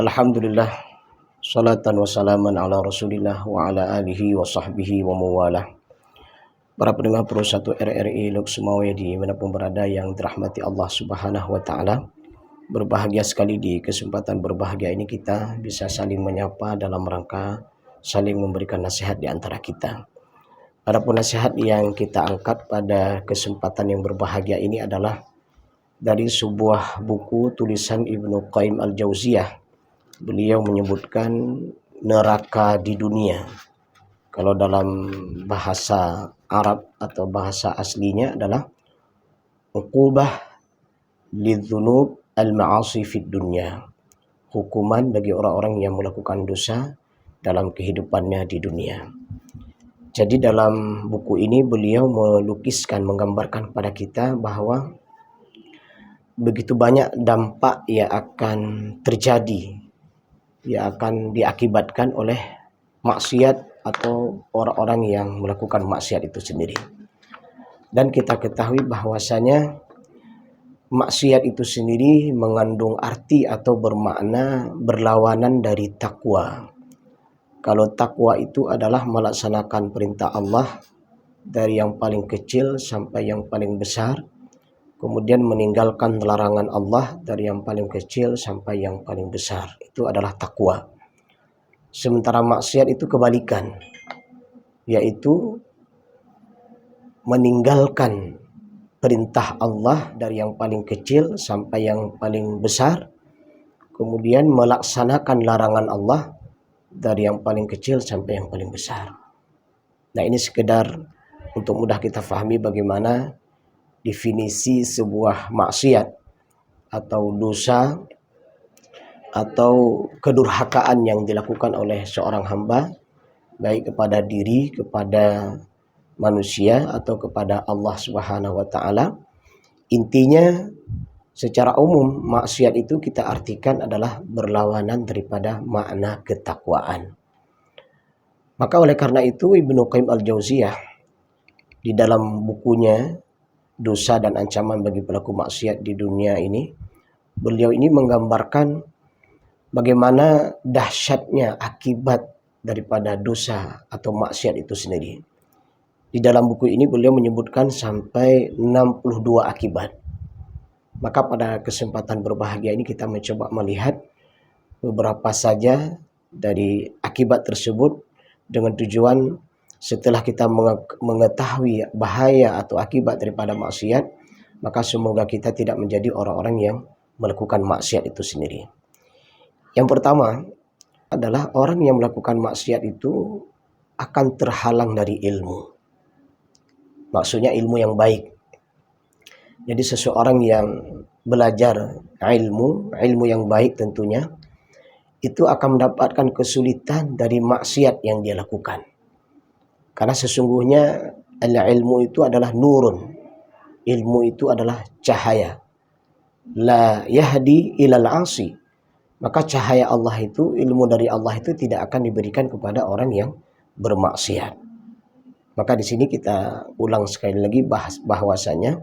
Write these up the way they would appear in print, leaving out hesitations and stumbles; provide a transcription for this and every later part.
Alhamdulillah, salatan wa salaman ala rasulillah wa ala alihi wa sahbihi wa mawalah. Para pendengar Pro 1 RRI Lok Sumawe dimanapun berada yang dirahmati Allah Subhanahu wa Ta'ala, berbahagia sekali di kesempatan berbahagia ini kita bisa saling menyapa dalam rangka saling memberikan nasihat di antara kita. Adapun nasihat yang kita angkat pada kesempatan yang berbahagia ini adalah dari sebuah buku tulisan Ibnu Qayyim Al-Jauziyah. Beliau menyebutkan neraka di dunia. Kalau dalam bahasa Arab atau bahasa aslinya adalah uqubah lidzunub al-ma'asi fid dunya. Hukuman bagi orang-orang yang melakukan dosa dalam kehidupannya di dunia. Jadi dalam buku ini beliau melukiskan, menggambarkan kepada kita bahwa begitu banyak dampak yang akan terjadi, yang akan diakibatkan oleh maksiat atau orang-orang yang melakukan maksiat itu sendiri. Dan kita ketahui bahwasanya maksiat itu sendiri mengandung arti atau bermakna berlawanan dari takwa. Kalau takwa itu adalah melaksanakan perintah Allah dari yang paling kecil sampai yang paling besar, kemudian meninggalkan larangan Allah dari yang paling kecil sampai yang paling besar. Itu adalah takwa. Sementara maksiat itu kebalikan, yaitu meninggalkan perintah Allah dari yang paling kecil sampai yang paling besar, kemudian melaksanakan larangan Allah dari yang paling kecil sampai yang paling besar. Nah, ini sekedar untuk mudah kita fahami bagaimana definisi sebuah maksiat atau dosa atau kedurhakaan yang dilakukan oleh seorang hamba, baik kepada diri, kepada manusia atau kepada Allah Subhanahu wa Ta'ala. Intinya secara umum maksiat itu kita artikan adalah berlawanan daripada makna ketakwaan. Maka oleh karena itu Ibnu Qayyim Al-Jauziyah di dalam bukunya Dosa dan Ancaman bagi Pelaku Maksiat di Dunia ini, beliau ini menggambarkan bagaimana dahsyatnya akibat daripada dosa atau maksiat itu sendiri. Di dalam buku ini beliau menyebutkan sampai 62 akibat. Maka pada kesempatan berbahagia ini kita mencoba melihat beberapa saja dari akibat tersebut dengan tujuan setelah kita mengetahui bahaya atau akibat daripada maksiat, maka semoga kita tidak menjadi orang-orang yang melakukan maksiat itu sendiri. Yang pertama adalah orang yang melakukan maksiat itu akan terhalang dari ilmu. Maksudnya ilmu yang baik. Jadi seseorang yang belajar ilmu yang baik tentunya, itu akan mendapatkan kesulitan dari maksiat yang dia lakukan. Karena sesungguhnya ilmu itu adalah nurun. Ilmu itu adalah cahaya. La yahdi ilal asi. Maka cahaya Allah itu, ilmu dari Allah itu tidak akan diberikan kepada orang yang bermaksiat. Maka di sini kita ulang sekali lagi bahwasanya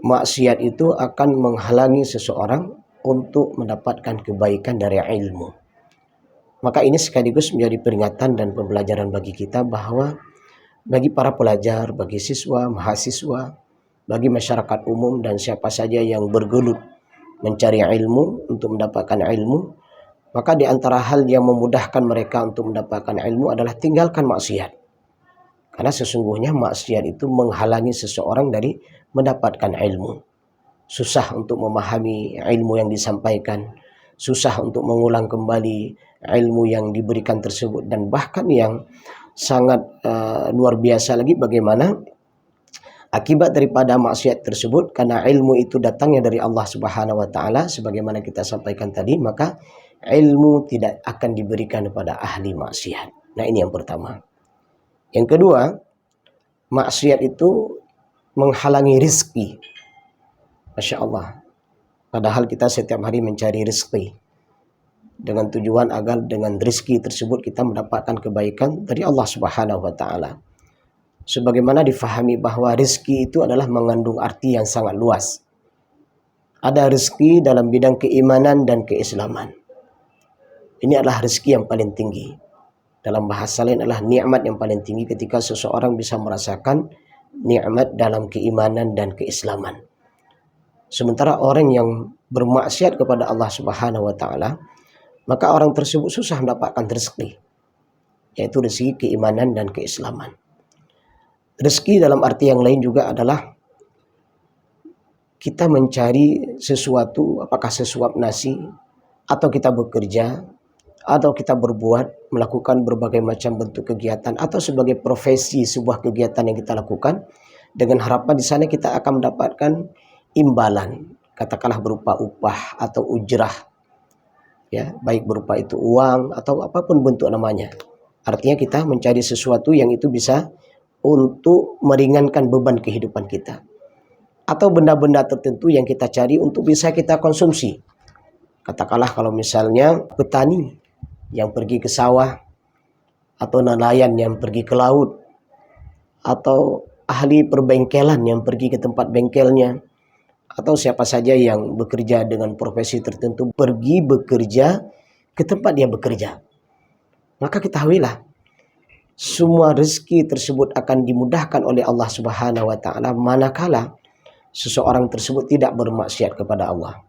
maksiat itu akan menghalangi seseorang untuk mendapatkan kebaikan dari ilmu. Maka ini sekaligus menjadi peringatan dan pembelajaran bagi kita bahwa bagi para pelajar, bagi siswa, mahasiswa, bagi masyarakat umum dan siapa saja yang bergelut mencari ilmu untuk mendapatkan ilmu, maka di antara hal yang memudahkan mereka untuk mendapatkan ilmu adalah tinggalkan maksiat. Karena sesungguhnya maksiat itu menghalangi seseorang dari mendapatkan ilmu. Susah untuk memahami ilmu yang disampaikan, susah untuk mengulang kembali ilmu yang diberikan tersebut, dan bahkan yang sangat luar biasa lagi bagaimana akibat daripada maksiat tersebut, karena ilmu itu datangnya dari Allah Subhanahu wa Ta'ala sebagaimana kita sampaikan tadi, maka ilmu tidak akan diberikan kepada ahli maksiat. Nah, ini yang pertama. Yang kedua, maksiat itu menghalangi rizki. Masya Allah. Padahal kita setiap hari mencari rizki dengan tujuan agar dengan rizki tersebut kita mendapatkan kebaikan dari Allah Subhanahu wa Ta'ala. Sebagaimana difahami bahwa rizki itu adalah mengandung arti yang sangat luas. Ada rizki dalam bidang keimanan dan keislaman. Ini adalah rezeki yang paling tinggi. Dalam bahasa lain adalah nikmat yang paling tinggi ketika seseorang bisa merasakan nikmat dalam keimanan dan keislaman. Sementara orang yang bermaksiat kepada Allah Subhanahu wa taala, maka orang tersebut susah mendapatkan rezeki, yaitu rezeki keimanan dan keislaman. Rezeki dalam arti yang lain juga adalah kita mencari sesuatu, apakah sesuap nasi, atau kita bekerja, atau kita berbuat, melakukan berbagai macam bentuk kegiatan, atau sebagai profesi sebuah kegiatan yang kita lakukan, dengan harapan di sana kita akan mendapatkan imbalan, katakanlah berupa upah atau ujrah, ya, baik berupa itu uang atau apapun bentuk namanya. Artinya kita mencari sesuatu yang itu bisa untuk meringankan beban kehidupan kita, atau benda-benda tertentu yang kita cari untuk bisa kita konsumsi. Katakanlah kalau misalnya petani yang pergi ke sawah, atau nelayan yang pergi ke laut, atau ahli perbengkelan yang pergi ke tempat bengkelnya, atau siapa saja yang bekerja dengan profesi tertentu pergi bekerja ke tempat dia bekerja. Maka ketahuilah, semua rezeki tersebut akan dimudahkan oleh Allah Subhanahu wa taala manakala seseorang tersebut tidak bermaksiat kepada Allah.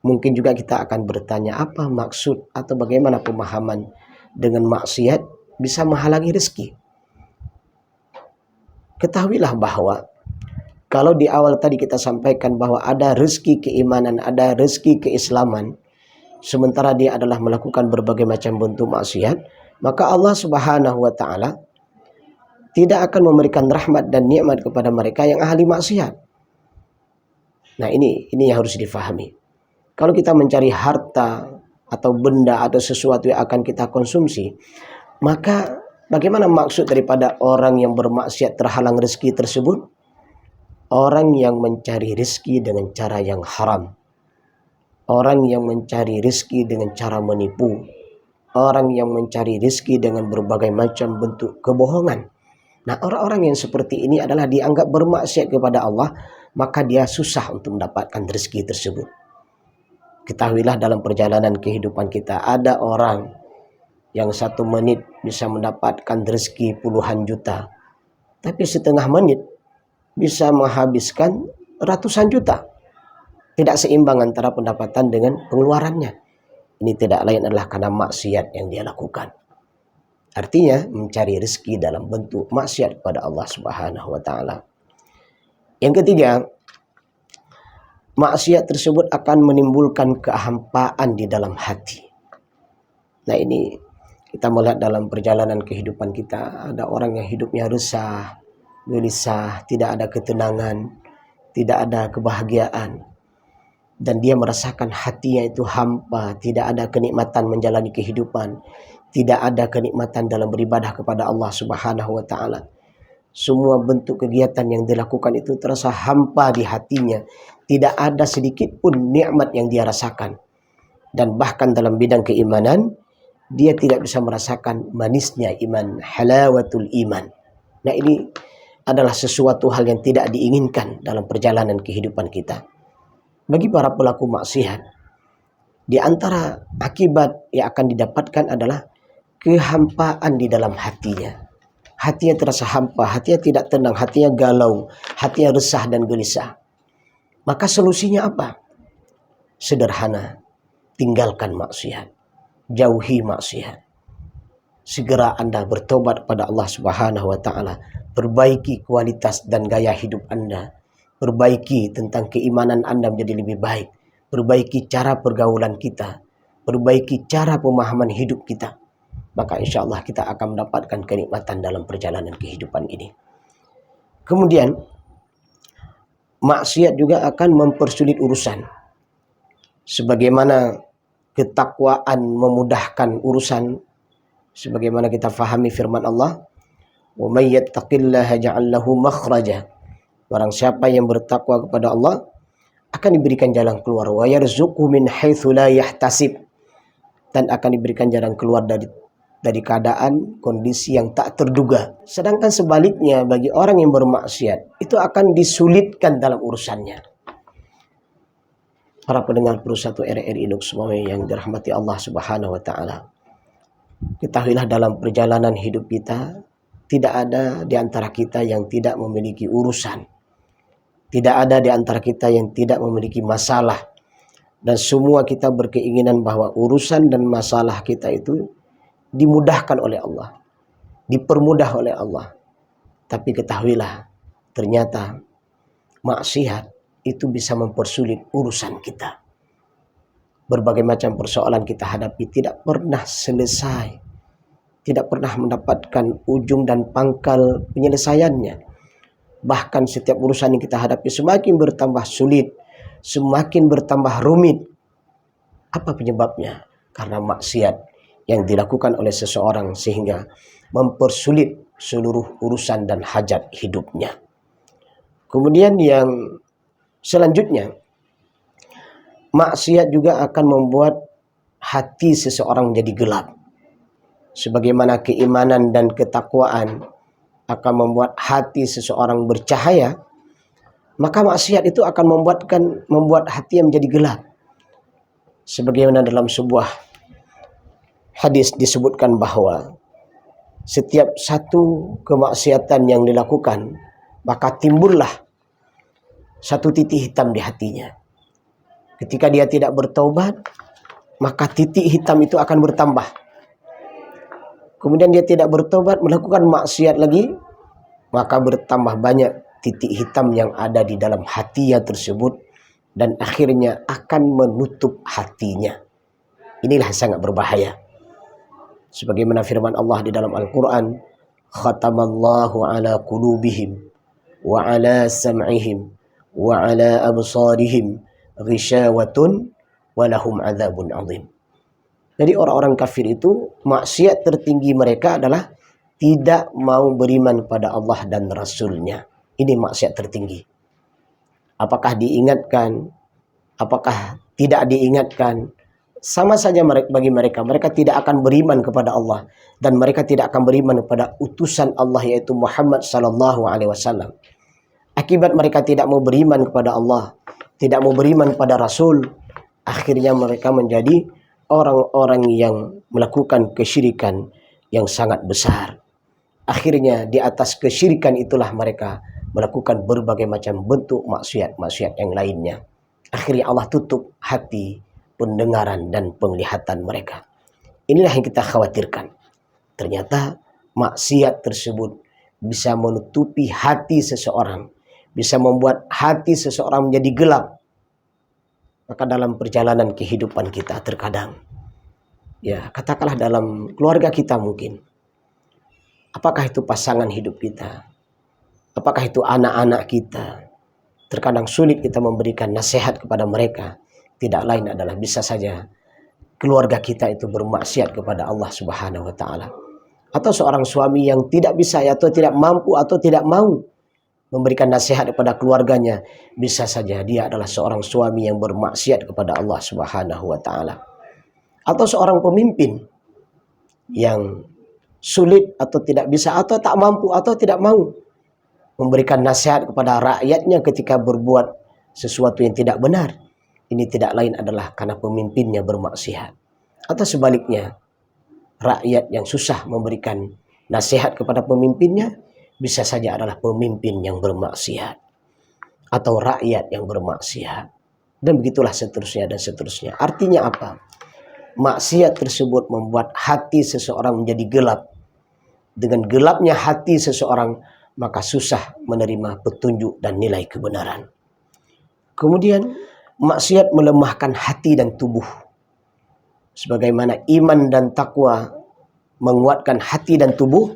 Mungkin juga kita akan bertanya, apa maksud atau bagaimana pemahaman dengan maksiat bisa menghalangi rezeki? Ketahuilah bahwa kalau di awal tadi kita sampaikan bahwa ada rezeki keimanan, ada rezeki keislaman, sementara dia adalah melakukan berbagai macam bentuk maksiat, maka Allah Subhanahu wa taala tidak akan memberikan rahmat dan nikmat kepada mereka yang ahli maksiat. Nah, ini yang harus difahami. Kalau kita mencari harta atau benda atau sesuatu yang akan kita konsumsi, maka bagaimana maksud daripada orang yang bermaksiat terhalang rezeki tersebut? Orang yang mencari rezeki dengan cara yang haram, orang yang mencari rezeki dengan cara menipu, orang yang mencari rezeki dengan berbagai macam bentuk kebohongan. Nah, orang-orang yang seperti ini adalah dianggap bermaksiat kepada Allah, maka dia susah untuk mendapatkan rezeki tersebut. Ketahuilah dalam perjalanan kehidupan kita ada orang yang 1 menit bisa mendapatkan rezeki puluhan juta, tapi setengah menit bisa menghabiskan ratusan juta. Tidak seimbang antara pendapatan dengan pengeluarannya. Ini tidak lain adalah karena maksiat yang dia lakukan. Artinya mencari rezeki dalam bentuk maksiat kepada Allah Subhanahu wa taala. Yang ketiga, maksiat tersebut akan menimbulkan kehampaan di dalam hati. Nah, ini kita melihat dalam perjalanan kehidupan kita, ada orang yang hidupnya resah, gelisah, tidak ada ketenangan, tidak ada kebahagiaan, dan dia merasakan hatinya itu hampa, tidak ada kenikmatan menjalani kehidupan, tidak ada kenikmatan dalam beribadah kepada Allah Subhanahu wa taala. Semua bentuk kegiatan yang dilakukan itu terasa hampa di hatinya. Tidak ada sedikit pun nikmat yang dia rasakan. Dan bahkan dalam bidang keimanan, dia tidak bisa merasakan manisnya iman, halawatul iman. Nah, ini adalah sesuatu hal yang tidak diinginkan dalam perjalanan kehidupan kita. Bagi para pelaku maksiat, di antara akibat yang akan didapatkan adalah kehampaan di dalam hatinya. Hatinya terasa hampa, hatinya tidak tenang, hatinya galau, hatinya resah dan gelisah. Maka solusinya apa? Sederhana, tinggalkan maksiat, jauhi maksiat. Segera Anda bertobat pada Allah Subhanahu wa taala, perbaiki kualitas dan gaya hidup Anda, perbaiki tentang keimanan Anda menjadi lebih baik, perbaiki cara pergaulan kita, perbaiki cara pemahaman hidup kita. Maka insya Allah kita akan mendapatkan kenikmatan dalam perjalanan kehidupan ini. Kemudian, maksiat juga akan mempersulit urusan. Sebagaimana ketakwaan memudahkan urusan, sebagaimana kita fahami firman Allah, "Wa may yattaqillaha ja'al lahu makhraja." Barang siapa yang bertakwa kepada Allah akan diberikan jalan keluar, wa yarzuqhu min haitsu la yahtasib, dan akan diberikan jalan keluar dari keadaan kondisi yang tak terduga. Sedangkan sebaliknya bagi orang yang bermaksiat itu akan disulitkan dalam urusannya. Para pendengar Perusahaan RRI Lux Mawai yang dirahmati Allah Subhanahu wa taala. Ketahuilah dalam perjalanan hidup kita tidak ada di antara kita yang tidak memiliki urusan. Tidak ada di antara kita yang tidak memiliki masalah. Dan semua kita berkeinginan bahwa urusan dan masalah kita itu dimudahkan oleh Allah, dipermudah oleh Allah. Tapi ketahuilah, ternyata maksiat itu bisa mempersulit urusan kita. Berbagai macam persoalan kita hadapi tidak pernah selesai, tidak pernah mendapatkan ujung dan pangkal penyelesaiannya. Bahkan setiap urusan yang kita hadapi semakin bertambah sulit, semakin bertambah rumit. Apa penyebabnya? Karena maksiat yang dilakukan oleh seseorang sehingga mempersulit seluruh urusan dan hajat hidupnya. Kemudian yang selanjutnya, maksiat juga akan membuat hati seseorang menjadi gelap. Sebagaimana keimanan dan ketakwaan akan membuat hati seseorang bercahaya, maka maksiat itu akan membuat hati yang menjadi gelap. Sebagaimana dalam sebuah hadis disebutkan bahwa setiap satu kemaksiatan yang dilakukan, maka timbullah satu titik hitam di hatinya. Ketika dia tidak bertaubat, maka titik hitam itu akan bertambah. Kemudian dia tidak bertobat, melakukan maksiat lagi, maka bertambah banyak titik hitam yang ada di dalam hatinya tersebut, dan akhirnya akan menutup hatinya. Inilah sangat berbahaya. Sebagaimana firman Allah di dalam Al-Quran, khatamallahu ala qulubihim, wa ala sam'ihim, wa ala absarihim, ghisyawatun, wa lahum adzabun azim. Jadi orang-orang kafir itu, maksiat tertinggi mereka adalah tidak mau beriman pada Allah dan Rasulnya. Ini maksiat tertinggi. Apakah diingatkan, apakah tidak diingatkan, sama saja bagi mereka. Mereka tidak akan beriman kepada Allah, dan mereka tidak akan beriman kepada utusan Allah, yaitu Muhammad sallallahu alaihi wasallam. Akibat mereka tidak mau beriman kepada Allah, tidak mau beriman kepada Rasul, akhirnya mereka menjadi orang-orang yang melakukan kesyirikan yang sangat besar. Akhirnya di atas kesyirikan itulah mereka melakukan berbagai macam bentuk maksiat-maksiat yang lainnya. Akhirnya Allah tutup hati, pendengaran dan penglihatan mereka. Inilah yang kita khawatirkan. Ternyata maksiat tersebut bisa menutupi hati seseorang, bisa membuat hati seseorang menjadi gelap. Maka dalam perjalanan kehidupan kita terkadang, ya katakanlah dalam keluarga kita mungkin, apakah itu pasangan hidup kita, apakah itu anak-anak kita, terkadang sulit kita memberikan nasihat kepada mereka. Tidak lain adalah bisa saja keluarga kita itu bermaksiat kepada Allah Subhanahu wa taala. Atau seorang suami yang tidak bisa atau tidak mampu atau tidak mau memberikan nasihat kepada keluarganya, bisa saja dia adalah seorang suami yang bermaksiat kepada Allah Subhanahu wa taala. Atau seorang pemimpin yang sulit atau tidak bisa atau tak mampu atau tidak mau memberikan nasihat kepada rakyatnya ketika berbuat sesuatu yang tidak benar. Ini tidak lain adalah karena pemimpinnya bermaksiat. Atau sebaliknya, rakyat yang susah memberikan nasihat kepada pemimpinnya, bisa saja adalah pemimpin yang bermaksiat atau rakyat yang bermaksiat, dan begitulah seterusnya dan seterusnya. Artinya apa? Maksiat tersebut membuat hati seseorang menjadi gelap. Dengan gelapnya hati seseorang, maka susah menerima petunjuk dan nilai kebenaran. Kemudian maksiat melemahkan hati dan tubuh. Sebagaimana iman dan takwa menguatkan hati dan tubuh,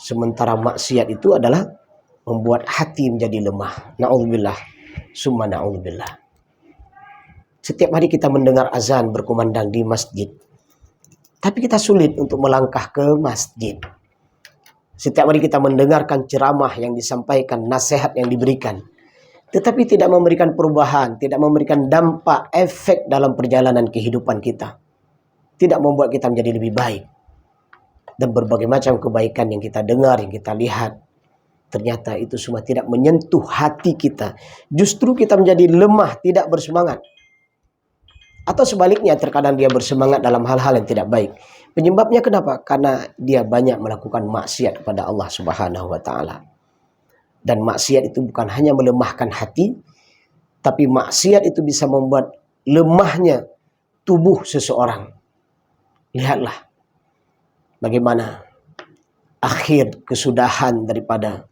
sementara maksiat itu adalah membuat hati menjadi lemah. Na'udzubillah, summa na'udzubillah. Setiap hari kita mendengar azan berkumandang di masjid, tapi kita sulit untuk melangkah ke masjid. Setiap hari kita mendengarkan ceramah yang disampaikan, nasihat yang diberikan, tetapi tidak memberikan perubahan, tidak memberikan dampak, efek dalam perjalanan kehidupan kita. Tidak membuat kita menjadi lebih baik. Dan berbagai macam kebaikan yang kita dengar, yang kita lihat, ternyata itu semua tidak menyentuh hati kita. Justru kita menjadi lemah, tidak bersemangat. Atau sebaliknya, terkadang dia bersemangat dalam hal-hal yang tidak baik. Penyebabnya kenapa? Karena dia banyak melakukan maksiat kepada Allah Subhanahu wa taala. Dan maksiat itu bukan hanya melemahkan hati, tapi maksiat itu bisa membuat lemahnya tubuh seseorang. Lihatlah bagaimana akhir kesudahan daripada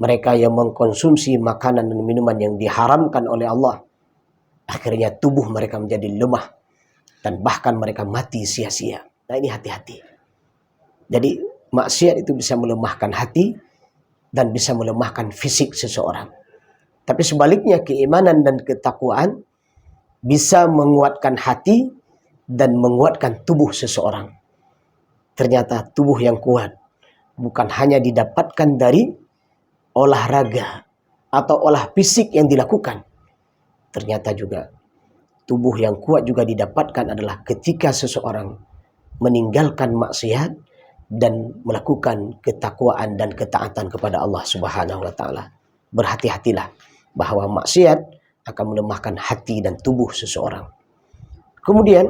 mereka yang mengkonsumsi makanan dan minuman yang diharamkan oleh Allah. Akhirnya tubuh mereka menjadi lemah dan bahkan mereka mati sia-sia. Nah, ini hati-hati. Jadi maksiat itu bisa melemahkan hati dan bisa melemahkan fisik seseorang. Tapi sebaliknya, keimanan dan ketakwaan bisa menguatkan hati dan menguatkan tubuh seseorang. Ternyata tubuh yang kuat bukan hanya didapatkan dari olahraga atau olah fisik yang dilakukan. Ternyata juga tubuh yang kuat juga didapatkan adalah ketika seseorang meninggalkan maksiat dan melakukan ketakwaan dan ketaatan kepada Allah Subhanahu wa taala. Berhati-hatilah bahwa maksiat akan melemahkan hati dan tubuh seseorang. Kemudian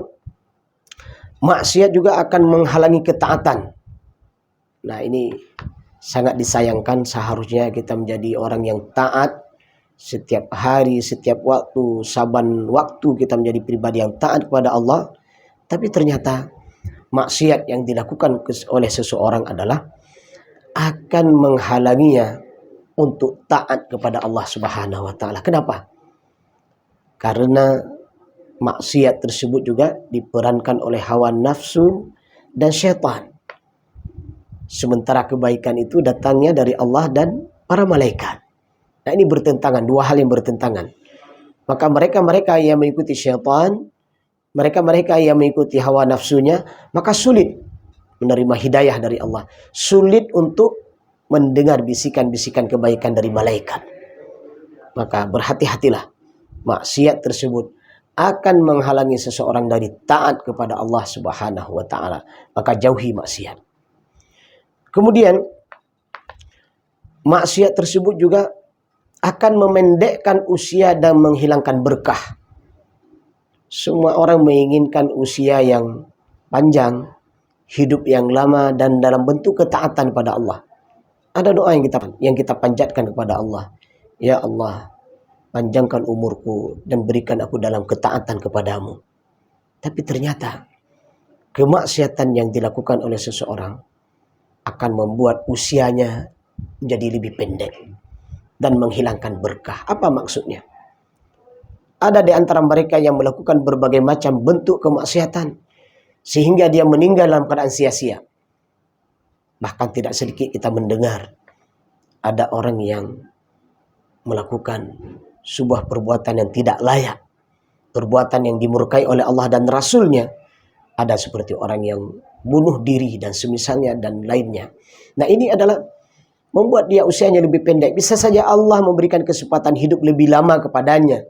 maksiat juga akan menghalangi ketaatan. Nah, ini sangat disayangkan. Seharusnya kita menjadi orang yang taat setiap hari, setiap waktu, saban waktu kita menjadi pribadi yang taat kepada Allah. Tapi ternyata maksiat yang dilakukan oleh seseorang adalah akan menghalanginya untuk taat kepada Allah Subhanahu wa taala. Kenapa? Karena maksiat tersebut juga diperankan oleh hawa nafsu dan syaitan. Sementara kebaikan itu datangnya dari Allah dan para malaikat. Nah, ini bertentangan, dua hal yang bertentangan. Maka mereka-mereka yang mengikuti syaitan, mereka-mereka yang mengikuti hawa nafsunya, maka sulit menerima hidayah dari Allah. Sulit untuk mendengar bisikan-bisikan kebaikan dari malaikat. Maka berhati-hatilah. Maksiat tersebut akan menghalangi seseorang dari taat kepada Allah Subhanahu wa taala. Maka jauhi maksiat. Kemudian maksiat tersebut juga akan memendekkan usia dan menghilangkan berkah. Semua orang menginginkan usia yang panjang, hidup yang lama, dan dalam bentuk ketaatan pada Allah. Ada doa yang kita panjatkan kepada Allah. Ya Allah, panjangkan umurku dan berikan aku dalam ketaatan kepadamu. Tapi ternyata kemaksiatan yang dilakukan oleh seseorang akan membuat usianya menjadi lebih pendek dan menghilangkan berkah. Apa maksudnya? Ada di antara mereka yang melakukan berbagai macam bentuk kemaksiatan sehingga dia meninggal dalam keadaan sia-sia. Bahkan tidak sedikit kita mendengar ada orang yang melakukan sebuah perbuatan yang tidak layak, perbuatan yang dimurkai oleh Allah dan Rasulnya. Ada seperti orang yang bunuh diri dan semisalnya dan lainnya. Nah, ini adalah membuat dia usianya lebih pendek. Bisa saja Allah memberikan kesempatan hidup lebih lama kepadanya.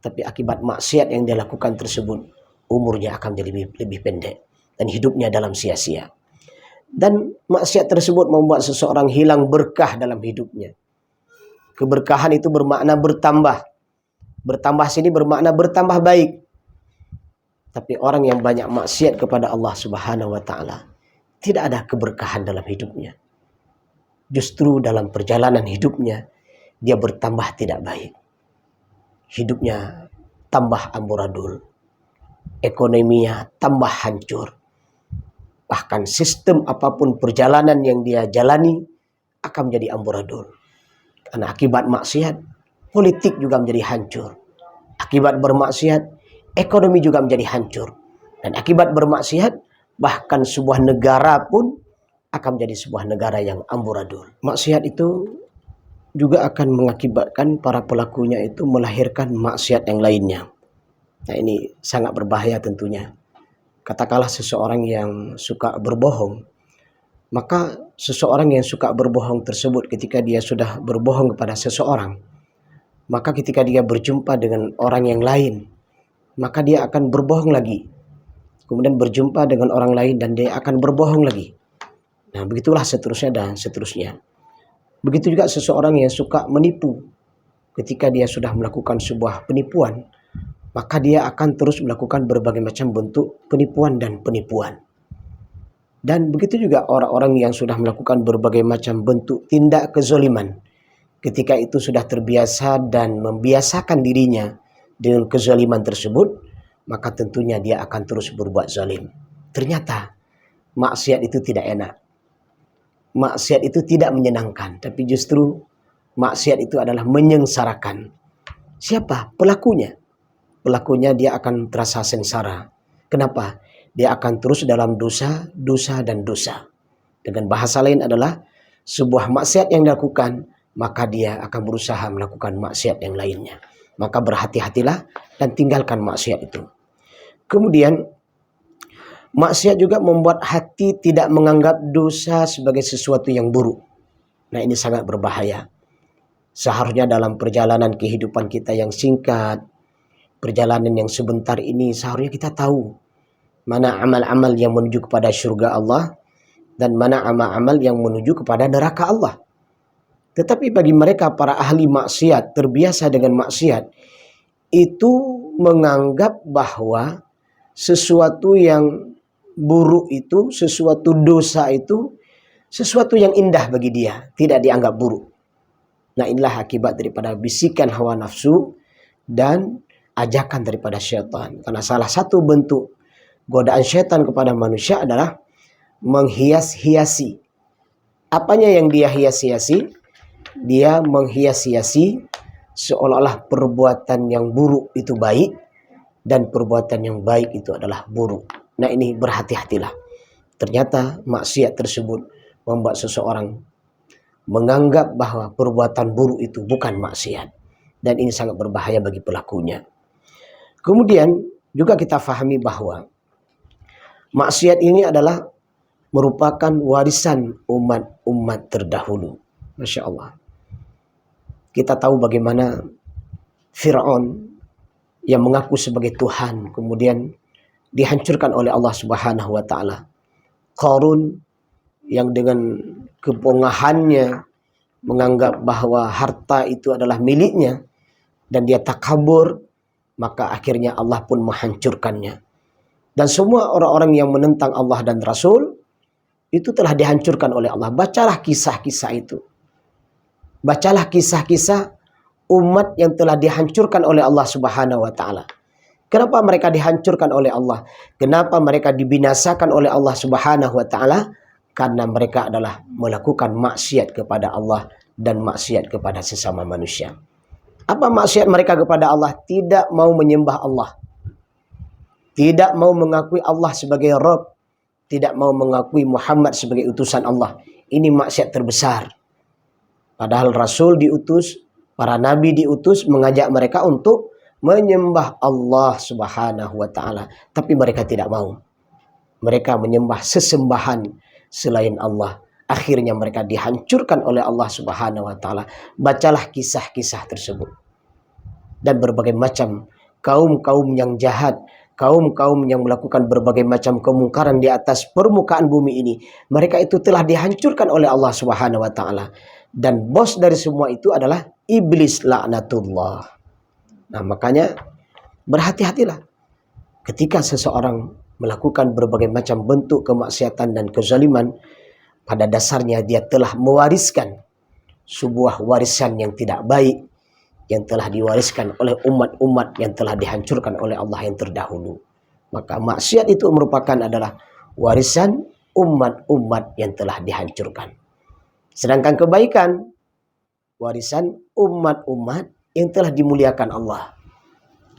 Tapi akibat maksiat yang dia lakukan tersebut, umurnya akan jadi lebih pendek. Dan hidupnya dalam sia-sia. Dan maksiat tersebut membuat seseorang hilang berkah dalam hidupnya. Keberkahan itu bermakna bertambah. Bertambah sini bermakna bertambah baik. Tapi orang yang banyak maksiat kepada Allah Subhanahu wa taala, tidak ada keberkahan dalam hidupnya. Justru dalam perjalanan hidupnya, dia bertambah tidak baik. Hidupnya tambah amburadul. Ekonominya tambah hancur. Bahkan sistem apapun perjalanan yang dia jalani akan menjadi amburadul. Karena akibat maksiat, politik juga menjadi hancur. Akibat bermaksiat, ekonomi juga menjadi hancur. Dan akibat bermaksiat, bahkan sebuah negara pun akan menjadi sebuah negara yang amburadul. Maksiat itu juga akan mengakibatkan para pelakunya itu melahirkan maksiat yang lainnya. Nah, ini sangat berbahaya tentunya. Katakanlah seseorang yang suka berbohong, maka seseorang yang suka berbohong tersebut ketika dia sudah berbohong kepada seseorang, maka ketika dia berjumpa dengan orang yang lain, maka dia akan berbohong lagi. Kemudian berjumpa dengan orang lain dan dia akan berbohong lagi. Nah, begitulah seterusnya dan seterusnya. Begitu juga seseorang yang suka menipu. Ketika dia sudah melakukan sebuah penipuan, maka dia akan terus melakukan berbagai macam bentuk penipuan dan penipuan. Dan begitu juga orang-orang yang sudah melakukan berbagai macam bentuk tindak kezaliman. Ketika itu sudah terbiasa dan membiasakan dirinya dengan kezaliman tersebut, maka tentunya dia akan terus berbuat zalim. Ternyata maksiat itu tidak enak. Maksiat itu tidak menyenangkan, tapi justru maksiat itu adalah menyengsarakan. Siapa? Pelakunya. Pelakunya dia akan terasa sengsara. Kenapa? Dia akan terus dalam dosa, dosa, dan dosa. Dengan bahasa lain adalah sebuah maksiat yang dilakukan, maka dia akan berusaha melakukan maksiat yang lainnya. Maka berhati-hatilah dan tinggalkan maksiat itu. Kemudian, maksiat juga membuat hati tidak menganggap dosa sebagai sesuatu yang buruk. Nah, ini sangat berbahaya. Seharusnya dalam perjalanan kehidupan kita yang singkat, perjalanan yang sebentar ini, seharusnya kita tahu mana amal-amal yang menuju kepada surga Allah dan mana amal-amal yang menuju kepada neraka Allah. Tetapi bagi mereka para ahli maksiat, terbiasa dengan maksiat, itu menganggap bahwa sesuatu yang buruk itu, sesuatu dosa itu, sesuatu yang indah bagi dia, tidak dianggap buruk. Nah, inilah akibat daripada bisikan hawa nafsu dan ajakan daripada syaitan. Karena salah satu bentuk godaan syaitan kepada manusia adalah menghias-hiasi. Apanya yang dia hias-hiasi? Dia menghias-hiasi seolah-olah perbuatan yang buruk itu baik dan perbuatan yang baik itu adalah buruk. Nah, ini berhati-hatilah. Ternyata maksiat tersebut membuat seseorang menganggap bahwa perbuatan buruk itu bukan maksiat. Dan ini sangat berbahaya bagi pelakunya. Kemudian juga kita fahami bahwa maksiat ini adalah merupakan warisan umat-umat terdahulu. Masya Allah. Kita tahu bagaimana Fir'aun yang mengaku sebagai Tuhan kemudian dihancurkan oleh Allah Subhanahu wa taala. Qarun yang dengan kepongahannya menganggap bahwa harta itu adalah miliknya dan dia takabur, maka akhirnya Allah pun menghancurkannya. Dan semua orang-orang yang menentang Allah dan Rasul itu telah dihancurkan oleh Allah. Bacalah kisah-kisah itu. Bacalah kisah-kisah umat yang telah dihancurkan oleh Allah Subhanahu wa taala. Kenapa mereka dihancurkan oleh Allah? Kenapa mereka dibinasakan oleh Allah Subhanahu wa taala? Karena mereka adalah melakukan maksiat kepada Allah dan maksiat kepada sesama manusia. Apa maksiat mereka kepada Allah? Tidak mau menyembah Allah. Tidak mau mengakui Allah sebagai Rabb. Tidak mau mengakui Muhammad sebagai utusan Allah. Ini maksiat terbesar. Padahal Rasul diutus, para Nabi diutus mengajak mereka untuk menyembah Allah Subhanahu wa ta'ala. Tapi mereka tidak mau. Mereka menyembah sesembahan selain Allah. Akhirnya mereka dihancurkan oleh Allah Subhanahu wa ta'ala. Bacalah kisah-kisah tersebut. Dan berbagai macam kaum-kaum yang jahat, kaum-kaum yang melakukan berbagai macam kemungkaran di atas permukaan bumi ini, mereka itu telah dihancurkan oleh Allah Subhanahu wa taala. Dan bos dari semua itu adalah iblis laknatullah. Nah, makanya berhati-hatilah ketika seseorang melakukan berbagai macam bentuk kemaksiatan dan kezaliman, pada dasarnya dia telah mewariskan sebuah warisan yang tidak baik yang telah diwariskan oleh umat-umat yang telah dihancurkan oleh Allah yang terdahulu. Maka maksiat itu merupakan adalah warisan umat-umat yang telah dihancurkan. Sedangkan kebaikan, warisan umat-umat yang telah dimuliakan Allah.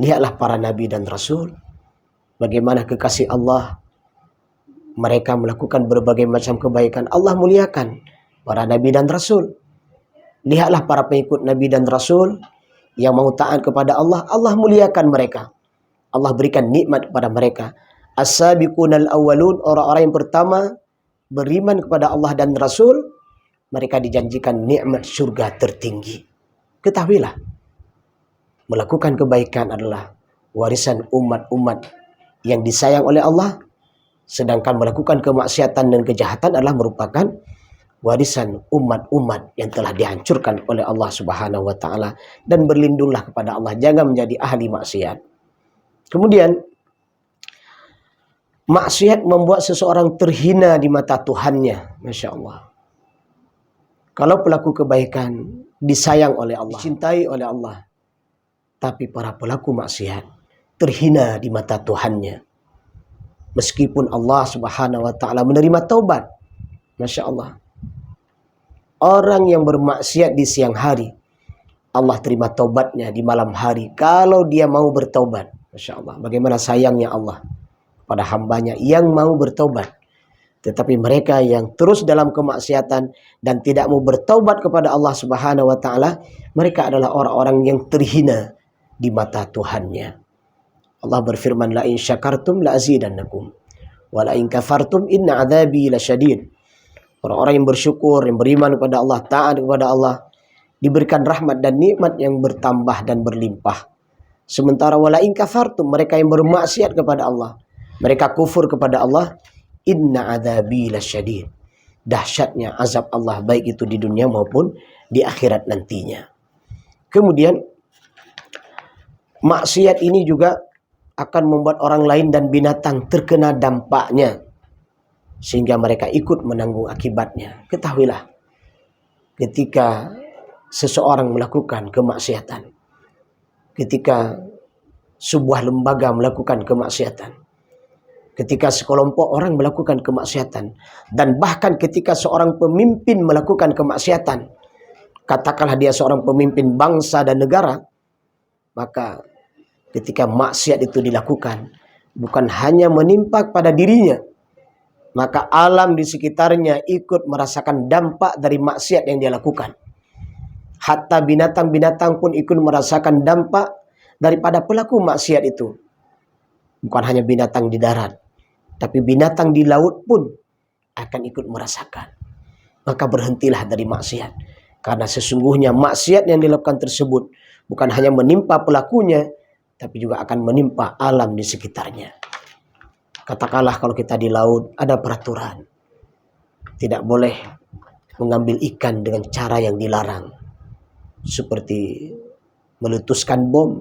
Lihatlah para nabi dan rasul, bagaimana kekasih Allah, mereka melakukan berbagai macam kebaikan, Allah muliakan para nabi dan rasul. Lihatlah para pengikut nabi dan rasul yang mau taat kepada Allah, Allah muliakan mereka. Allah berikan nikmat kepada mereka. As-sabiqunal awwalun, orang-orang yang pertama beriman kepada Allah dan Rasul, mereka dijanjikan nikmat surga tertinggi. Ketahuilah, melakukan kebaikan adalah warisan umat-umat yang disayang oleh Allah, sedangkan melakukan kemaksiatan dan kejahatan adalah merupakan warisan umat-umat yang telah dihancurkan oleh Allah Subhanahu wa taala. Dan berlindunglah kepada Allah, jangan menjadi ahli maksiat. Kemudian maksiat membuat seseorang terhina di mata Tuhannya. Masya Allah. Kalau pelaku kebaikan disayang oleh Allah, dicintai oleh Allah, tapi para pelaku maksiat terhina di mata Tuhannya. Meskipun Allah Subhanahu wa Ta'ala menerima taubat. Masya Allah. Orang yang bermaksiat di siang hari, Allah terima taubatnya di malam hari kalau dia mau bertaubat. Masya Allah. Bagaimana sayangnya Allah pada hambanya yang mau bertaubat. Tetapi mereka yang terus dalam kemaksiatan dan tidak mau bertaubat kepada Allah Subhanahu wa Ta'ala, mereka adalah orang-orang yang terhina di mata Tuhannya. Allah berfirman, la in syakartum la azidannakum wa la in kafartum inna adzabi lasyadid. Orang-orang yang bersyukur, yang beriman kepada Allah, taat kepada Allah, diberikan rahmat dan nikmat yang bertambah dan berlimpah. Sementara wala in kafartum, mereka yang bermaksiat kepada Allah, mereka kufur kepada Allah, inna adzabi lasyadid. Dahsyatnya azab Allah baik itu di dunia maupun di akhirat nantinya. Kemudian maksiat ini juga akan membuat orang lain dan binatang terkena dampaknya sehingga mereka ikut menanggung akibatnya. Ketahuilah, ketika seseorang melakukan kemaksiatan, ketika sebuah lembaga melakukan kemaksiatan, ketika sekelompok orang melakukan kemaksiatan, dan bahkan ketika seorang pemimpin melakukan kemaksiatan, katakanlah dia seorang pemimpin bangsa dan negara, maka ketika maksiat itu dilakukan, bukan hanya menimpa pada dirinya, maka alam di sekitarnya ikut merasakan dampak dari maksiat yang dia lakukan. Hatta binatang-binatang pun ikut merasakan dampak daripada pelaku maksiat itu. Bukan hanya binatang di darat, tapi binatang di laut pun akan ikut merasakan. Maka berhentilah dari maksiat. Karena sesungguhnya maksiat yang dilakukan tersebut bukan hanya menimpa pelakunya, tapi juga akan menimpa alam di sekitarnya. Katakanlah kalau kita di laut ada peraturan. Tidak boleh mengambil ikan dengan cara yang dilarang. Seperti meletuskan bom,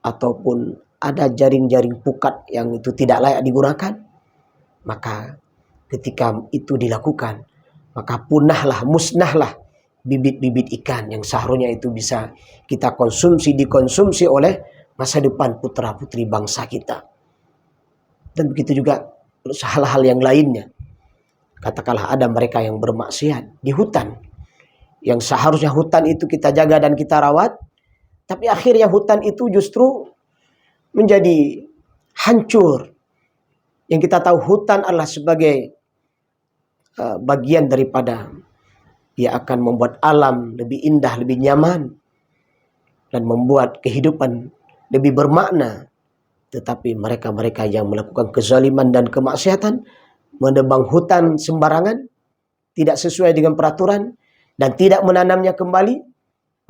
ataupun ada jaring-jaring pukat yang itu tidak layak digunakan. Maka ketika itu dilakukan, maka punahlah, musnahlah bibit-bibit ikan yang seharusnya itu bisa kita konsumsi, dikonsumsi oleh masa depan putra-putri bangsa kita. Dan begitu juga hal-hal yang lainnya. Katakanlah ada mereka yang bermaksiat di hutan, yang seharusnya hutan itu kita jaga dan kita rawat, tapi akhirnya hutan itu justru menjadi hancur. Yang kita tahu hutan adalah sebagai bagian daripada ia akan membuat alam lebih indah, lebih nyaman, dan membuat kehidupan lebih bermakna. Tetapi mereka-mereka yang melakukan kezaliman dan kemaksiatan, menebang hutan sembarangan, tidak sesuai dengan peraturan, dan tidak menanamnya kembali,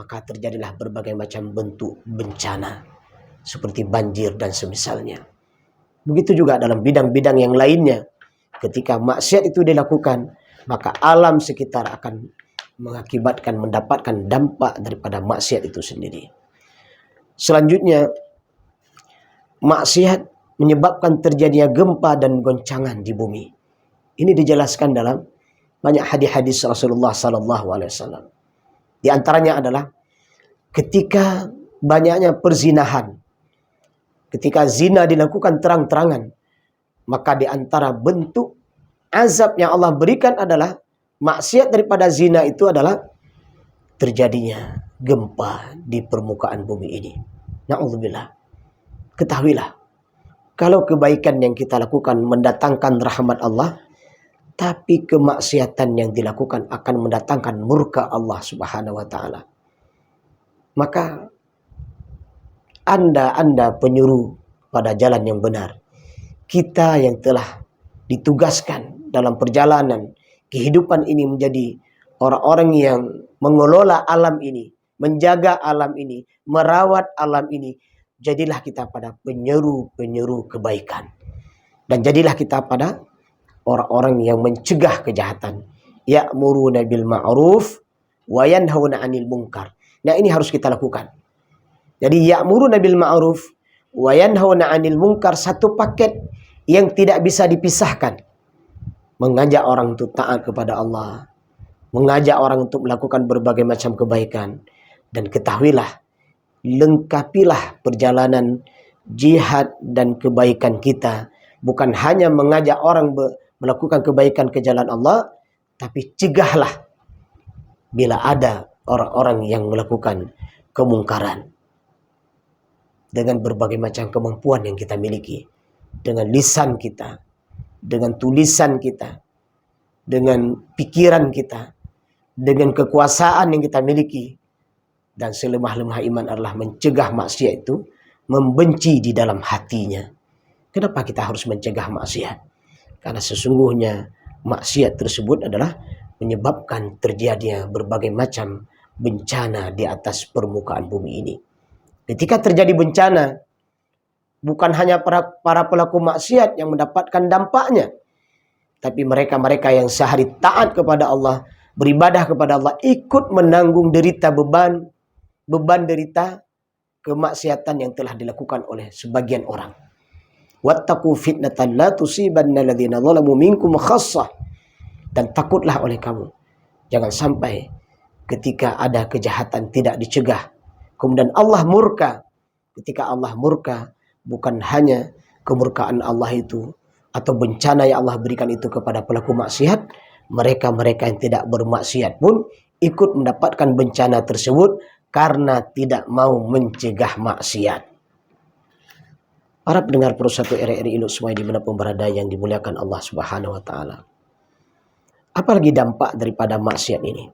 maka terjadilah berbagai macam bentuk bencana, seperti banjir dan semisalnya. Begitu juga dalam bidang-bidang yang lainnya. Ketika maksiat itu dilakukan, maka alam sekitar akan mengakibatkan, mendapatkan dampak daripada maksiat itu sendiri. Selanjutnya, maksiat menyebabkan terjadinya gempa dan goncangan di bumi. Ini dijelaskan dalam banyak hadis-hadis Rasulullah SAW. Di antaranya adalah ketika banyaknya perzinahan, ketika zina dilakukan terang-terangan, maka di antara bentuk azab yang Allah berikan adalah maksiat daripada zina itu adalah terjadinya gempa di permukaan bumi ini. Na'udzubillah. Ketahuilah, kalau kebaikan yang kita lakukan mendatangkan rahmat Allah, tapi kemaksiatan yang dilakukan akan mendatangkan murka Allah Subhanahu wa Ta'ala. Maka Anda penyuruh pada jalan yang benar. Kita yang telah ditugaskan dalam perjalanan kehidupan ini menjadi orang-orang yang mengelola alam ini, menjaga alam ini, merawat alam ini. Jadilah kita pada penyeru-penyeru kebaikan. Dan jadilah kita pada orang-orang yang mencegah kejahatan. Ya'muruna bil ma'ruf wa yanhauna 'anil munkar. Nah, ini harus kita lakukan. Jadi ya'muruna bil ma'ruf wa yanhauna 'anil munkar, satu paket yang tidak bisa dipisahkan. Mengajak orang untuk taat kepada Allah, mengajak orang untuk melakukan berbagai macam kebaikan. Dan ketahuilah, lengkapilah perjalanan jihad dan kebaikan kita. Bukan hanya mengajak orang melakukan kebaikan ke jalan Allah, tapi cegahlah bila ada orang-orang yang melakukan kemungkaran. Dengan berbagai macam kemampuan yang kita miliki. Dengan lisan kita, dengan tulisan kita, dengan pikiran kita, dengan kekuasaan yang kita miliki. Dan selemah-lemah iman adalah mencegah maksiat itu, membenci di dalam hatinya. Kenapa kita harus mencegah maksiat? Karena sesungguhnya maksiat tersebut adalah menyebabkan terjadinya berbagai macam bencana di atas permukaan bumi ini. Ketika terjadi bencana, bukan hanya para pelaku maksiat yang mendapatkan dampaknya, tapi mereka-mereka yang sehari taat kepada Allah, beribadah kepada Allah, ikut menanggung derita beban derita kemaksiatan yang telah dilakukan oleh sebagian orang. Wattaqu fitnatan la tusibanna alladziina zalamu minkum khassah. Dan takutlah oleh kamu, jangan sampai ketika ada kejahatan tidak dicegah, kemudian Allah murka. Ketika Allah murka, bukan hanya kemurkaan Allah itu atau bencana yang Allah berikan itu kepada pelaku maksiat, mereka-mereka yang tidak bermaksiat pun ikut mendapatkan bencana tersebut karena tidak mau mencegah maksiat. Para pendengar Pro 1 RRI Ilmu semua dimanapun berada yang dimuliakan Allah Subhanahu wa Ta'ala. Apalagi dampak daripada maksiat ini?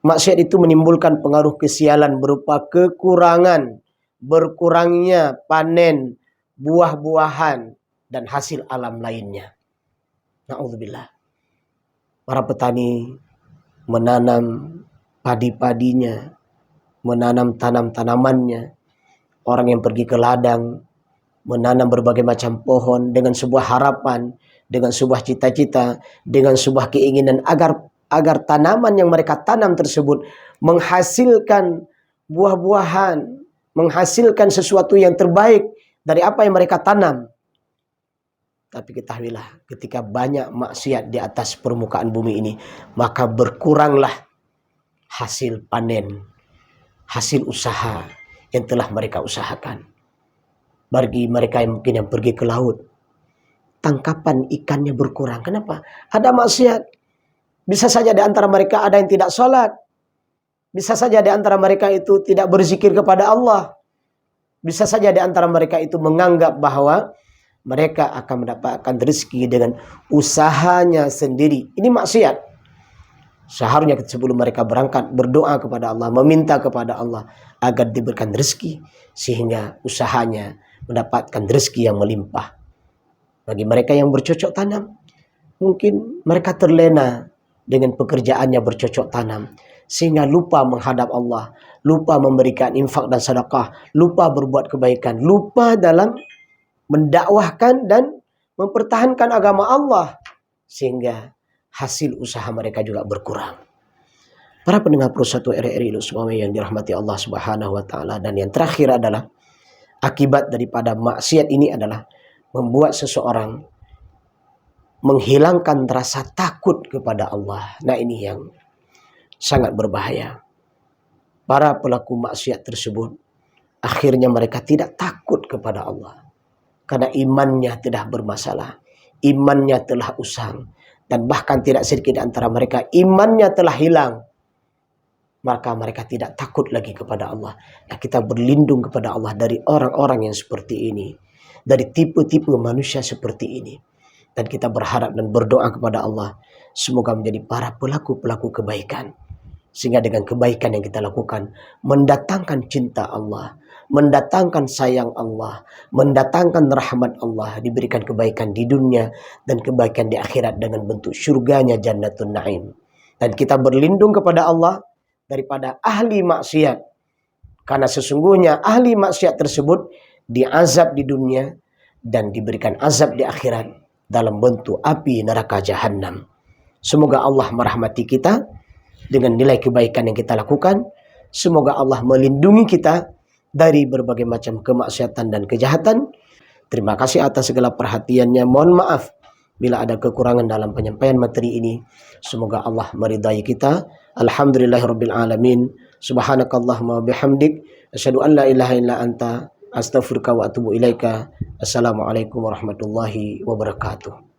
Maksiat itu menimbulkan pengaruh kesialan berupa kekurangan, berkurangnya panen buah-buahan dan hasil alam lainnya. Na'udzubillah. Para petani menanam padi-padinya, menanam tanam-tanamannya. Orang yang pergi ke ladang, menanam berbagai macam pohon dengan sebuah harapan, dengan sebuah cita-cita, dengan sebuah keinginan agar tanaman yang mereka tanam tersebut menghasilkan buah-buahan, menghasilkan sesuatu yang terbaik dari apa yang mereka tanam. Tapi ketahuilah, ketika banyak maksiat di atas permukaan bumi ini, maka berkuranglah hasil panen, hasil usaha yang telah mereka usahakan. Bagi mereka yang mungkin yang pergi ke laut, tangkapan ikannya berkurang. Kenapa? Ada maksiat. Bisa saja di antara mereka ada yang tidak sholat. Bisa saja di antara mereka itu tidak berzikir kepada Allah. Bisa saja di antara mereka itu menganggap bahwa mereka akan mendapatkan rezeki dengan usahanya sendiri. Ini maksiat. Seharusnya sebelum mereka berangkat berdoa kepada Allah, meminta kepada Allah agar diberikan rezeki sehingga usahanya mendapatkan rezeki yang melimpah. Bagi mereka yang bercocok tanam, mungkin mereka terlena dengan pekerjaannya bercocok tanam, sehingga lupa menghadap Allah, lupa memberikan infak dan sedekah, lupa berbuat kebaikan, lupa dalam mendakwahkan dan mempertahankan agama Allah, sehingga hasil usaha mereka juga berkurang. Para pendengar Pro 1 RRI semua yang dirahmati Allah Subhanahu wa Ta'ala, dan yang terakhir adalah akibat daripada maksiat ini adalah membuat seseorang menghilangkan rasa takut kepada Allah. Nah, ini yang sangat berbahaya. Para pelaku maksiat tersebut akhirnya mereka tidak takut kepada Allah karena imannya telah bermasalah, imannya telah usang, dan bahkan tidak sedikit di antara mereka imannya telah hilang. Maka mereka tidak takut lagi kepada Allah. Nah, kita berlindung kepada Allah dari orang-orang yang seperti ini, dari tipe-tipe manusia seperti ini. Dan kita berharap dan berdoa kepada Allah, semoga menjadi para pelaku-pelaku kebaikan. Sehingga dengan kebaikan yang kita lakukan, mendatangkan cinta Allah, mendatangkan sayang Allah, mendatangkan rahmat Allah, diberikan kebaikan di dunia dan kebaikan di akhirat dengan bentuk syurganya Jannatun Naim. Dan kita berlindung kepada Allah daripada ahli maksiat. Karena sesungguhnya ahli maksiat tersebut diazab di dunia dan diberikan azab di akhirat dalam bentuk api neraka jahanam. Semoga Allah merahmati kita dengan nilai kebaikan yang kita lakukan. Semoga Allah melindungi kita dari berbagai macam kemaksiatan dan kejahatan. Terima kasih atas segala perhatiannya. Mohon maaf bila ada kekurangan dalam penyampaian materi ini. Semoga Allah meridai kita. Alhamdulillahirabbil alamin. Subhanakallahumma bihamdik asyhadu an la ilaha illa anta astaghfiruka wa atubu ilaika. Assalamualaikum warahmatullahi wabarakatuh.